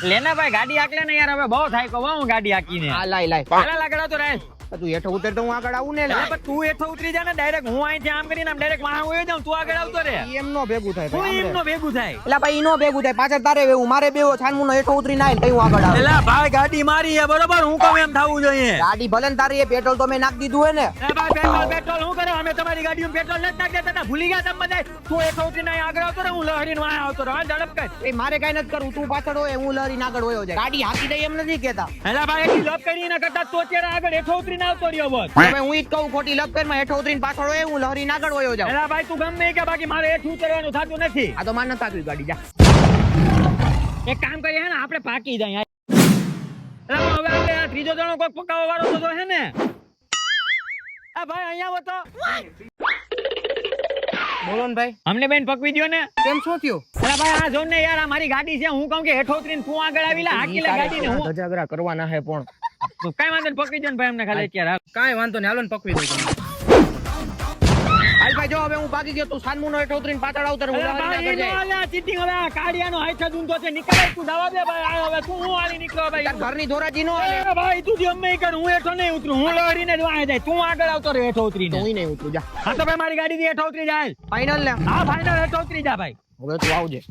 લેના ભાઈ ગાડી આકલે ને યાર હવે બહુ થાય કો હું ગાડી આકીને આ લાય પેલા લાગડા તો રહે તું હેઠો ઉતર તો હું આગળ આવું ને એટલે પણ તું હેઠો ઉતરી જા ને ડાયરેક્ટ હું અહીંથી આમ કરીને આમ ડાયરેક્ટ વાહ હોય જાઉં તું આગળ આવતો રે એમ નો ભેગું થાય હું ભાઈ એમનો ભેગું થાય એટલે ભાઈ ઈનો ભેગું થાય પાછળ તારે વેવું મારે બેવો છાનમું નો હેઠો ઉતરી નાય તઈ હું આગળ આવું એલા ભાઈ ગાડી મારી છે બરોબર હું કહું એમ થાવું જોઈએ ગાડી ભલે ને તારી એ પેટ્રોલ તો મેં નાખી દીધું હે ને એ ભાઈ પેટ્રોલ હું કરે અમે તમારી ગાડીમાં પેટ્રોલ નથી નાખી દેતા ભૂલી ગયા તમે બધા તું હેઠો ઉતરીને અહીં આગળ આવતો રે હું લહરીને વાહ આવતો રહો ઝડપ કર એ મારે કઈ નથી કરવું તું પાછળ હોય હું લહરીને આગળ વયો જાય ગાડી હાકી દઈ એમ નથી કેતા એલા ભાઈ એટલી લપ કરીને કરતા તો અત્યારે આગળ હેઠો ઉતરીને આવતો રહ્યો બોસ હવે હું ઈ જ કહું ખોટી લપ કરમાં હેઠો ઉતરીને પાછળ હોય હું લહરીને આગળ વયો જાઉં એલા ભાઈ તું ગમે કે બાકી મારે હેઠું ઉતરવાનું થતું નથી આ તો માન નતા આવી ગાડી જા એક કામ કરીએ હે ને આપણે પાકી જાય એલા હવે આપણે આ ત્રીજો જણો કોક પકાવવા વાળો તો હે ને આ ભાઈ અહીંયા આવો તો બોલો ને ભાઈ અમને બેન પકવી દ્યો ને કેમ શું થયું અરે ભાઈ આ જો ને યાર આ મારી ગાડી છે હું કહું કે હેઠો ઉતરીને તું આગળ આવી લે હાકી લે ગાડી ને હું ધજાગરા કરવાના હે પણ કઈ વાંધો નહીં પકવી દો ને ભાઈ અમને ખાલી અત્યારે કાઈ વાંધો નહીં હાલો ને પકવી દઉં હાલ ભાઈ જો હવે હું ભાગી ગયો તું સાનમું નો હેઠો ઉતરીને પાછળ આવતર હું લહરીને આગળ જાય ચીટિંગ હવે આ કાડિયાનો હાથ ઊંધો છે નીકળે તું દવા દે ભાઈ આ હવે તું હું આલી નીકળો ભાઈ તાર ઘરની ધોરાજી નો હાલે અરે ભાઈ તું જે અમે કર હું હેઠો નહીં ઉતરું હું લહરીને જ વાય જાય તું આગળ આવતો રે હેઠો ઉતરીને તો હું નહીં ઉતરું જા હા તો ભાઈ મારી ગાડી થી હેઠો ઉતરી જાય ફાઇનલ ને હા ફાઇનલ હેઠો ઉતરી જા ભાઈ હવે તું આવજે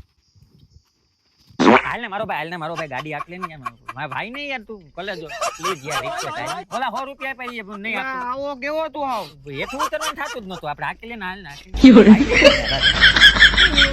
હાલ ને મારો ભાઈ ગાડી આકલે ને યાર મારા ભાઈ નહીં યાર તું કલે જો પ્લીઝ યાર રિક્વેસ્ટ આઈ ઓલા 100 રૂપિયા પાઈ નહીં આપતું આવો કેવો તું આવ હેઠું ઉતરવાનું થતું જ નતું આપણે આકલે ને હાલ ને ક્યું?